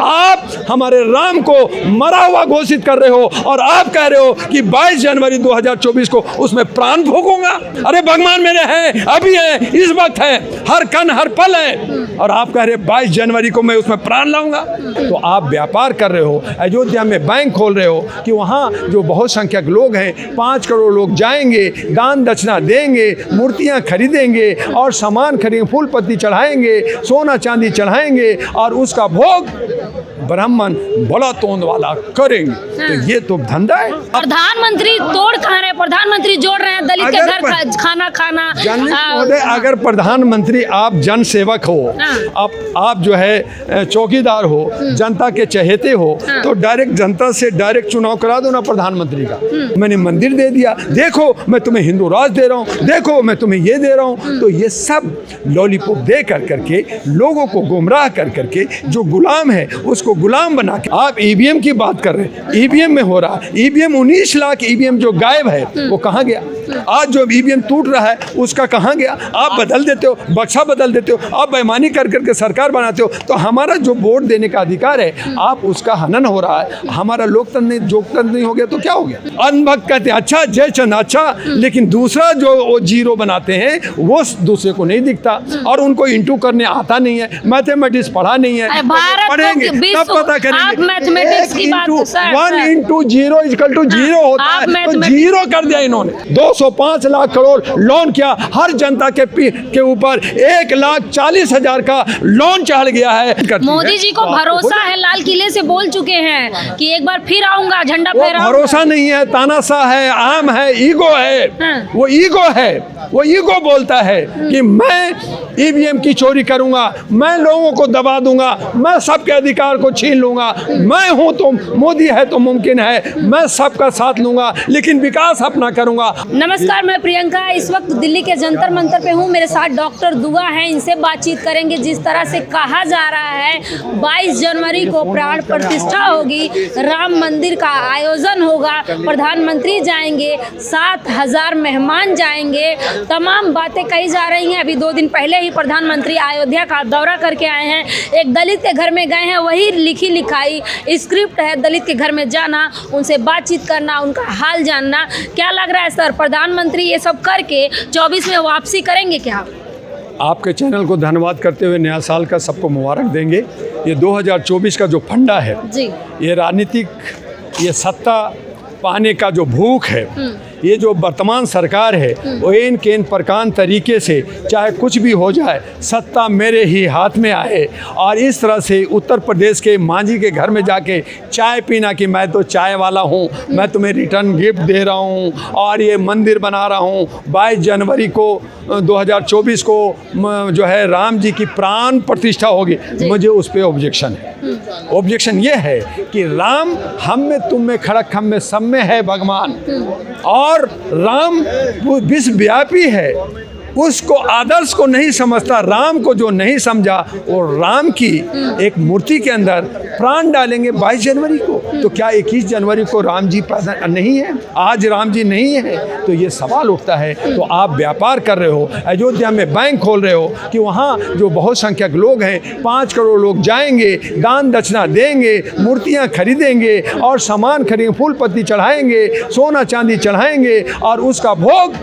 आप हमारे राम को मरा हुआ घोषित कर रहे हो और आप कह रहे हो कि 22 जनवरी 2024 को उसमें प्राण फूंकूंगा। अरे भगवान मेरे हैं, अभी है, इस वक्त है, हर कण हर पल है, और आप कह रहे 22 जनवरी को मैं उसमें प्राण लाऊंगा। तो आप व्यापार कर रहे हो, अयोध्या में बैंक खोल रहे हो कि वहाँ जो बहुत संख्यक लोग हैं 5 करोड़ लोग जाएंगे, दान दक्षिणा देंगे, मूर्तियाँ खरीदेंगे और सामान खरीदेंगे, फूल पत्ती चढ़ाएंगे, सोना चांदी चढ़ाएंगे और उसका भोग ब्राह्मण बड़ा तोंद वाला करेंगे। तो ये तो धंधा है। प्रधानमंत्री तोड़ कहाँ रहे, प्रधानमंत्री जोड़ रहे हैं दलित के घर खाना खाना। अगर प्रधानमंत्री आप जन सेवक हो, आप जो है चौकीदार हो, जनता के चहेते हो, तो डायरेक्ट जनता से डायरेक्ट चुनाव करा दो ना प्रधानमंत्री का। मैंने मंदिर दे दिया, देखो मैं तुम्हें हिंदू राज दे रहा हूँ, देखो मैं तुम्हें ये दे रहा हूँ। तो ये सब लॉलीपॉप दे करके लोगों को गुमराह करके जो गुलाम है उसको गुलाम बना के आप ईवीएम की बात कर रहे हैं। ईवीएम में हो रहा है, ईवीएम 19 लाख ईवीएम जो गायब है वो कहाँ गया? आज जो ईवीएम टूट रहा है उसका कहाँ गया? आप बदल देते हो, बक्सा बदल देते हो, आप बेईमानी करके सरकार बनाते हो। तो हमारा जो वोट देने का अधिकार है आप उसका हनन हो रहा है। हमारा लोकतंत्र नहीं हो गया तो क्या हो गया? अनभक्त कहते हैं अच्छा जयचंद अच्छा, लेकिन दूसरा जो वो जीरो बनाते हैं वो दूसरे को नहीं दिखता और उनको इंटू करने आता नहीं है, मैथमेटिक्स पढ़ा नहीं है। पढ़ेंगे तब पता करेंगे। 1 into 0 = 0 होता है, तो 0 कर दिया इन्होंने। 205 लाख करोड़ लोन किया, हर जनता के ऊपर 1,40,000 का लोन चढ़ गया है। मोदी जी को भरोसा है, लाल किले से बोल चुके हैं कि एक बार फिर आऊंगा, झंडा फहराऊंगा। भरोसा नहीं है, तानाशाह है, आम है, ईगो है। वो ईगो है, वो ईगो बोलता है कि मैं ईवीएम की चोरी करूंगा, मैं लोगों को दबा दूंगा, मैं सबके अधिकार को छीन लूंगा, मैं हूं तो मोदी है तो मुमकिन है, मैं सबका साथ लूंगा लेकिन विकास अपना करूंगा। नमस्कार, मैं प्रियंका इस वक्त दिल्ली के जंतर मंतर पे हूँ। मेरे साथ डॉक्टर दुआ हैं, इनसे बातचीत करेंगे। जिस तरह से कहा जा रहा है 22 जनवरी को प्राण प्रतिष्ठा होगी, राम मंदिर का आयोजन होगा, प्रधानमंत्री जाएंगे, 7,000 मेहमान जाएंगे, तमाम बातें कही जा रही हैं। अभी 2 दिन पहले ही प्रधानमंत्री अयोध्या का दौरा करके आए हैं, एक दलित के घर में गए हैं, वही लिखी लिखाई स्क्रिप्ट है, दलित के घर में जाना, उनसे बातचीत करना, उनका हाल जानना। क्या लग रहा है सर, प्रधानमंत्री ये सब करके 24 में वापसी करेंगे क्या? आपके चैनल को धन्यवाद करते हुए नया साल का सबको मुबारक देंगे। ये 2024 का जो फंडा है जी, ये राजनीतिक, ये सत्ता पाने का जो भूख है, ये जो वर्तमान सरकार है वो इन के इन प्रकार तरीके से चाहे कुछ भी हो जाए सत्ता मेरे ही हाथ में आए, और इस तरह से उत्तर प्रदेश के मांझी के घर में जाके चाय पीना कि मैं तो चाय वाला हूँ, मैं तुम्हें रिटर्न गिफ्ट दे रहा हूँ और ये मंदिर बना रहा हूँ। 22 जनवरी को 2024 को जो है राम जी की प्राण प्रतिष्ठा होगी, मुझे उस पर ऑब्जेक्शन है। ऑब्जेक्शन ये है कि राम हम में तुम में खड़क हम में सब में है भगवान, और राम वो विश्वव्यापी है, उसको आदर्श को नहीं समझता। राम को जो नहीं समझा वो राम की एक मूर्ति के अंदर प्राण डालेंगे 22 जनवरी को। तो क्या 21 जनवरी को राम जी पैदा नहीं है? आज राम जी नहीं है? तो ये सवाल उठता है। तो आप व्यापार कर रहे हो, अयोध्या में बैंक खोल रहे हो कि वहाँ जो बहुत संख्यक लोग हैं 5 करोड़ लोग जाएंगे, दान दक्षिणा देंगे, मूर्तियाँ खरीदेंगे और सामान खरीदेंगे, फूल पत्ती चढ़ाएंगे, सोना चांदी चढ़ाएंगे और उसका भोग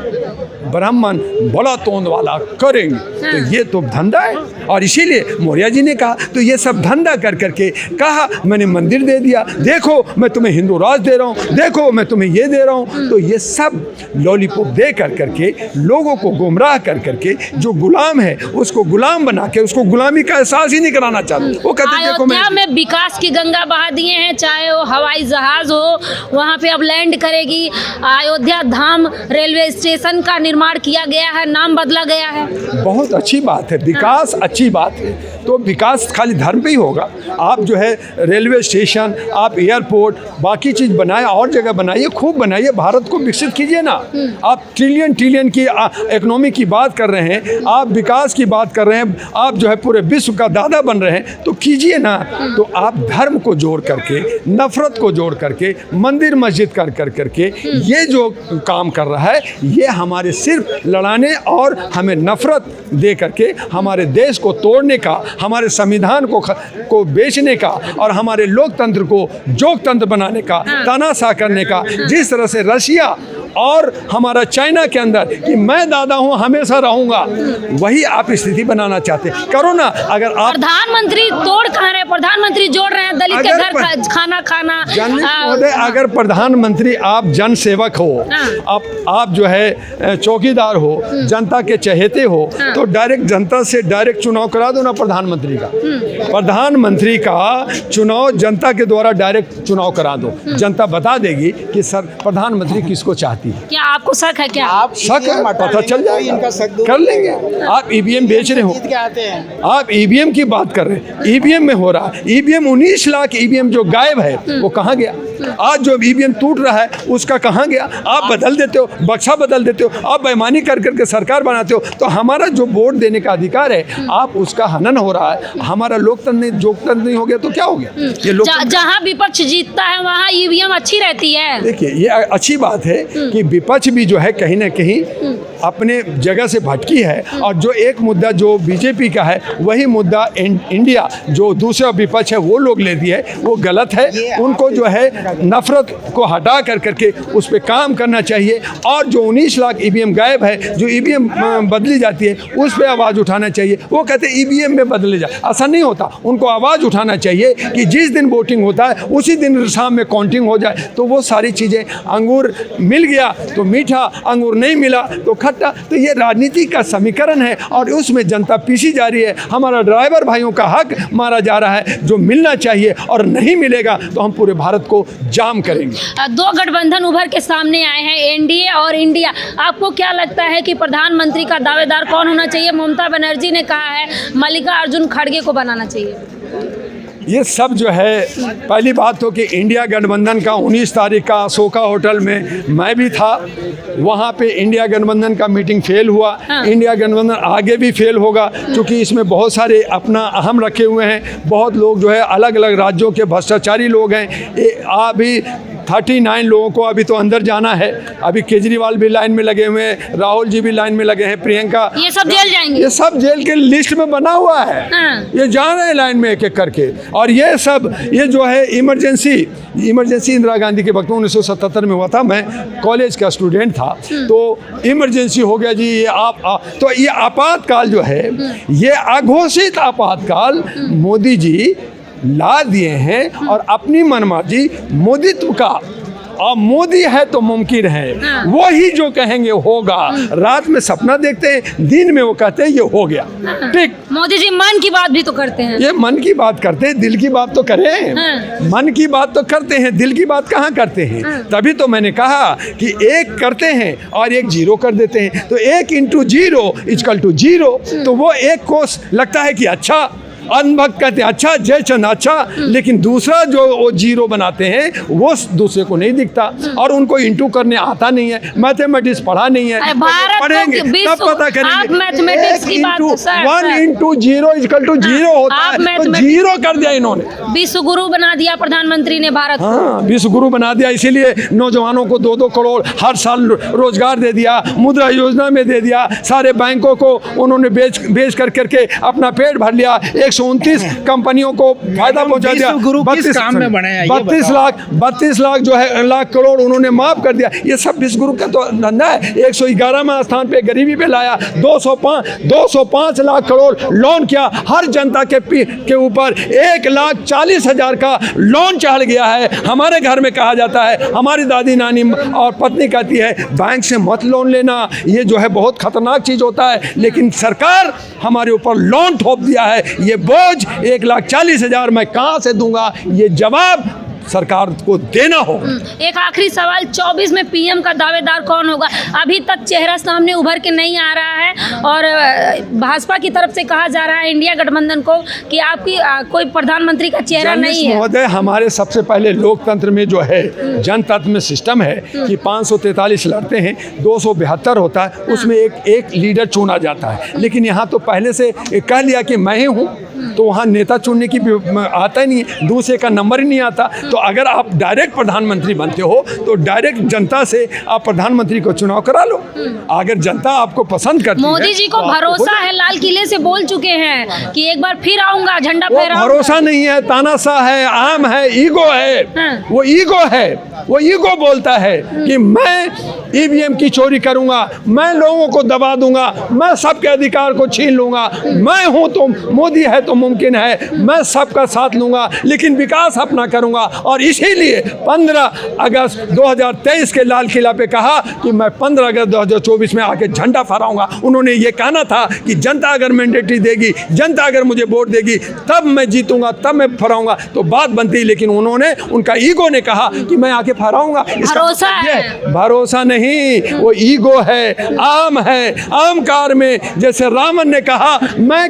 ब्राह्मण बड़ा तोंद वाला करेंगे। तो ये तो धंधा है। और इसीलिए मौर्य जी ने कहा, तो ये सब धंधा करके कहा मैंने मंदिर दे दिया, देखो मैं तुम्हें हिंदू राज दे रहा हूँ, देखो मैं तुम्हें ये दे रहा हूँ। तो ये सब लॉलीपॉप दे करके लोगों को गुमराह करके जो गुलाम है उसको गुलाम बना के उसको गुलामी का एहसास ही नहीं कराना चाहते। वो कहते हैं अयोध्या में विकास की गंगा बहा दिए हैं, चाहे वो हवाई जहाज हो, वहाँ पे अब लैंड करेगी। अयोध्या धाम रेलवे स्टेशन का निर्माण किया गया है, नाम बदला गया है। बहुत अच्छी बात है, विकास अच्छी बात है। तो विकास खाली धर्म पे ही होगा। आप जो है रेलवे स्टेशन, आप एयरपोर्ट, बाकी चीज़ बनाए, और जगह बनाइए, खूब बनाइए, भारत को विकसित कीजिए ना। आप ट्रिलियन की इकोनॉमी की बात कर रहे हैं, आप विकास की बात कर रहे हैं, आप जो है पूरे विश्व का दादा बन रहे हैं, तो कीजिए ना। तो आप धर्म को जोड़ करके, नफरत को जोड़ करके, मंदिर मस्जिद कर करके ये जो काम कर रहा है, ये हमारे सिर्फ लड़ाने और हमें नफरत दे करके हमारे देश को तोड़ने का, हमारे संविधान को बेचने का और हमारे लोकतंत्र को जोकतंत्र बनाने का, तानाशाह करने का, जिस तरह से रशिया और हमारा चाइना के अंदर कि मैं दादा हूं, हमेशा रहूंगा, वही आप स्थिति बनाना चाहते हैं। करो ना। अगर आप प्रधानमंत्री तोड़ कहाँ रहे, प्रधानमंत्री जोड़ रहे हैं दलित के घर खाना खाना। अगर प्रधानमंत्री आप जन सेवक हो, आप जो है चौकीदार हो, जनता के चहेते हो, तो डायरेक्ट जनता से डायरेक्ट चुनाव करा दो ना प्रधानमंत्री का। प्रधानमंत्री का चुनाव जनता के द्वारा डायरेक्ट चुनाव करा दो, जनता बता देगी कि सर प्रधानमंत्री किसको चाहती है। क्या आपको शक है? क्या आप शक है? पता चल जाएगा, इनका शक कर लेंगे। आप ईवीएम बेच रहे हो, आप ईवीएम की बात कर रहे हैं, ईवीएम में हो रहा है, ईवीएम 19 लाख ईवीएम जो गायब है वो कहाँ गया? आज जो ईवीएम टूट रहा है उसका कहाँ गया? आप बदल देते हो, बक्सा बदल देते हो, आप बेईमानी कर करके सरकार बनाते हो, तो हमारा जो वोट देने का अधिकार है आप उसका हनन हो रहा है। हमारा लोकतंत्र नहीं हो गया तो क्या हो गया? ये जहाँ विपक्ष जीतता है वहाँ ईवीएम अच्छी रहती है। देखिए ये अच्छी बात है कि विपक्ष भी जो है कहीं ना कहीं अपने जगह से भटकी है, और जो एक मुद्दा जो बीजेपी का है वही मुद्दा इंडिया जो दूसरा विपक्ष है वो लोग लेती है, वो गलत है। उनको जो है नफरत को हटा कर करके उस पर काम करना चाहिए, और जो 19 लाख ईवीएम गायब है, जो ईवीएम बदली जाती है, उस पर आवाज़ उठाना चाहिए। वो कहते हैं ईवीएम में बदले जाए, ऐसा नहीं होता। उनको आवाज़ उठाना चाहिए कि जिस दिन वोटिंग होता है उसी दिन शाम में काउंटिंग हो जाए, तो वो सारी चीज़ें, अंगूर मिल गया तो मीठा, अंगूर नहीं मिला तो खट्टा, तो ये राजनीति का समीकरण है और उसमें जनता पीसी जा रही है। हमारा ड्राइवर भाइयों का हक मारा जा रहा है, जो मिलना चाहिए, और नहीं मिलेगा तो हम पूरे भारत को जाम करेंगे। दो गठबंधन उभर के सामने आए हैं, एनडीए और इंडिया। आपको क्या लगता है कि प्रधानमंत्री का दावेदार कौन होना चाहिए? ममता बनर्जी ने कहा है मल्लिकार्जुन खड़गे को बनाना चाहिए। ये सब जो है, पहली बात तो कि इंडिया गठबंधन का 19 तारीख का अशोका होटल में मैं भी था, वहाँ पे इंडिया गठबंधन का मीटिंग फेल हुआ। इंडिया गठबंधन आगे भी फेल होगा, क्योंकि इसमें बहुत सारे अपना अहम रखे हुए हैं, बहुत लोग जो है अलग अलग राज्यों के भ्रष्टाचारी लोग हैं। अभी 39 लोगों को अभी तो अंदर जाना है। अभी केजरीवाल भी लाइन में लगे हुए हैं, राहुल जी भी लाइन में लगे हैं, प्रियंका, ये सब जेल जाएंगे। ये सब जेल के लिस्ट में बना हुआ है। ये जा रहे हैं लाइन में एक एक करके। और ये सब, ये जो है इमरजेंसी इंदिरा गांधी के वक्त में 1977 में हुआ था, मैं कॉलेज का स्टूडेंट था, तो इमरजेंसी हो गया जी। ये तो ये आपातकाल जो है, ये अघोषित आपातकाल मोदी जी ला दिए हैं, और अपनी मनमर्जी मोदित्व का, और मोदी है तो मुमकिन है, वो ही जो कहेंगे होगा। रात में सपना देखते हैं, दिन में वो कहते हैं ये हो गया। ठीक, मोदी जी मन की बात भी तो करते हैं। ये मन की बात करते हैं, दिल की बात तो करें। मन की बात तो करते हैं, दिल की बात कहाँ करते हैं? तभी तो मैंने कहा कि एक करते हैं और एक जीरो कर देते हैं, तो 1 × 0 = 0। तो वो एक को लगता है कि अच्छा, अनभक्त कहते हैं अच्छा, जयचंद अच्छा, लेकिन दूसरा जो वो जीरो बनाते हैं वो दूसरे को नहीं दिखता, और उनको इंटू करने आता नहीं है, मैथमेटिक्स पढ़ा नहीं है। पढ़ेंगे तब पता करेंगे। मैथमेटिक्स की बात, 1 × 0 = 0 होता है, तो जीरो कर दिया इन्होंने। विश्व गुरु बना दिया प्रधानमंत्री ने भारत। हाँ, विश्व गुरु बना दिया, इसीलिए नौजवानों को 2-2 करोड़ हर साल रोजगार दे दिया, मुद्रा योजना में दे दिया, सारे बैंकों को उन्होंने बेच करके अपना पेट भर लिया। 129 कंपनियों को फायदा पहुंचा दिया। 32 लाख जो है लाख करोड़ उन्होंने माफ कर दिया। ये सब विश्व गुरु का तो धंधा है। 111वें स्थान पे गरीबी पे लाया। 205 लाख करोड़ लोन किया। हर जनता के ऊपर 1,40,000 का लोन चढ़ गया है। हमारे घर में कहा जाता है, हमारी दादी नानी और पत्नी कहती है बैंक से मत लोन लेना, ये जो है बहुत खतरनाक चीज होता है। लेकिन सरकार हमारे ऊपर लोन थोप दिया है। ये बोझ 1,40,000 मैं कहाँ से दूंगा, ये जवाब सरकार को देना हो। एक आखिरी सवाल, 24 में पीएम का दावेदार कौन होगा? अभी तक चेहरा सामने उभर के नहीं आ रहा है और भाजपा की तरफ से कहा जा रहा है इंडिया गठबंधन को कि आपकी कोई प्रधानमंत्री का चेहरा नहीं है। महोदय, हमारे सबसे पहले लोकतंत्र में जो है जनतंत्र में सिस्टम है कि 543 लड़ते हैं, 272 होता है, उसमें एक लीडर चुना जाता है। लेकिन यहाँ तो पहले से कह लिया कि मैं ही हूँ, तो वहाँ नेता चुनने की आता ही नहीं, दूसरे का नंबर ही नहीं आता। तो अगर आप डायरेक्ट प्रधानमंत्री बनते हो तो डायरेक्ट जनता से आप प्रधानमंत्री को चुनाव करा लो। अगर जनता आपको पसंद करती है, मोदी जी को भरोसा है, लाल किले से बोल चुके हैं कि एक बार फिर आऊंगा, झंडा फहराऊंगा। भरोसा नहीं है, तानाशाह है, आम है, ईगो है। वो ईगो है, वो ईगो बोलता है कि मैं ईवीएम की चोरी करूंगा, मैं लोगों को दबा दूंगा, मैं सबके अधिकार को छीन लूंगा, मैं हूं तो मोदी है तो मुमकिन है, मैं सबका साथ लूंगा, लेकिन विकास अपना करूंगा। और इसीलिए 15 अगस्त 2023 के लाल किला पे कहा कि मैं 15 अगस्त 2024 में आके झंडा फहराऊंगा। उन्होंने ये कहना था कि जनता अगर मैंडेटरी देगी, जनता अगर मुझे वोट देगी, तब मैं जीतूंगा, तब मैं फहराऊंगा। तो बात बनती, लेकिन उन्होंने, उनका ईगो ने कहा कि मैं आके फहराऊंगा। भरोसा है, भरोसा नहीं, वो ईगो है, आम है। आम कार में जैसे रावण ने कहा मैं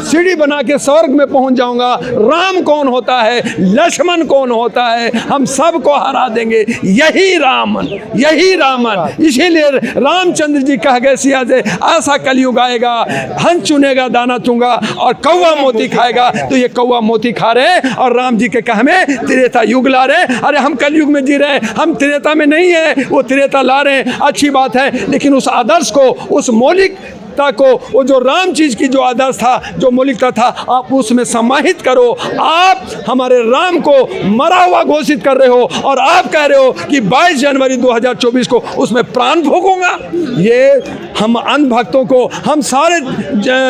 सीढ़ी बना के स्वर्ग में पहुंच जाऊंगा, राम कौन होता है, लक्ष्मण कौन होता है, हम सबको हरा देंगे, यही रामन, यही रामन। इसीलिए रामचंद्र जी कह गए सिया से, ऐसा कलयुग आएगा, हंस चुनेगा दाना चूंगा और कौवा मोती खाएगा। तो ये कौवा मोती खा रहे और राम जी के कह में त्रेता युग ला रहे। अरे हम कलयुग में जी रहे, हम त्रेता में नहीं है, वो त्रेता ला रहे हैं, अच्छी बात है। लेकिन उस आदर्श को, उस मौलिकता को, वो जो राम चीज की जो आदर्श था, जो मौलिकता था, आप उसमें समाहित करो। आप हमारे राम को मरा हुआ घोषित कर रहे हो और आप कह रहे हो कि 22 जनवरी 2024 को उसमें प्राण फूंकूंगा। ये हम अंध भक्तों को, हम सारे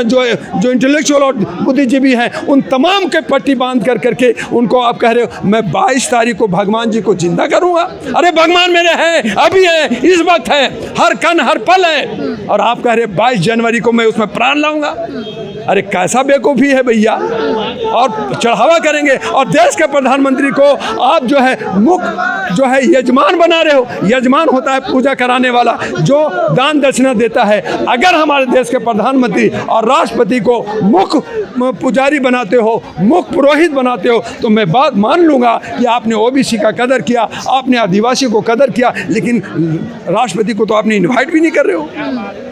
जो इंटेलेक्चुअल और बुद्धिजीवी हैं, उन तमाम के पट्टी बांध कर करके उनको आप कह रहे हो मैं 22 तारीख को भगवान जी को जिंदा करूंगा। अरे भगवान मेरे हैं, अभी है, इस वक्त है, हर कण हर पल है, और आप कह रहे 22 जनवरी को मैं उसमें प्राण लाऊंगा। अरे कैसा बेवकूफ़ी है भैया। और चढ़ावा करेंगे और देश के प्रधानमंत्री को आप जो है मुख्य जो है यजमान बना रहे हो। यजमान होता है पूजा कराने वाला, जो दान दक्षिणा देता है। अगर हमारे देश के प्रधानमंत्री और राष्ट्रपति को मुख्य पुजारी बनाते हो, मुख्य पुरोहित बनाते हो, तो मैं बात मान लूँगा कि आपने ओबीसी का कदर किया, आपने आदिवासी को कदर किया, लेकिन राष्ट्रपति को तो आपने इन्वाइट भी नहीं कर रहे हो।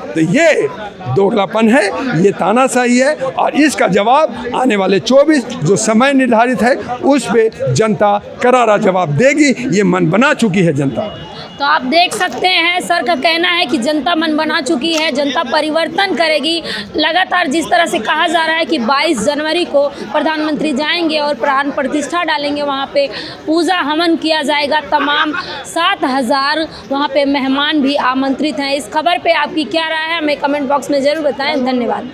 तो ये दोगलापन है, ये तानाशाही है, और इसका जवाब आने वाले 24 जो समय निर्धारित है उस पे जनता करारा जवाब देगी। ये मन बना चुकी है जनता। तो आप देख सकते हैं, सर का कहना है कि जनता मन बना चुकी है, जनता परिवर्तन करेगी। लगातार जिस तरह से कहा जा रहा है कि 22 जनवरी को प्रधानमंत्री जाएंगे और प्राण प्रतिष्ठा डालेंगे, वहाँ पे पूजा हवन किया जाएगा, तमाम 7000 वहाँ पे मेहमान भी आमंत्रित हैं। इस खबर पे आपकी क्या राय है, हमें कमेंट बॉक्स में ज़रूर बताएं। धन्यवाद।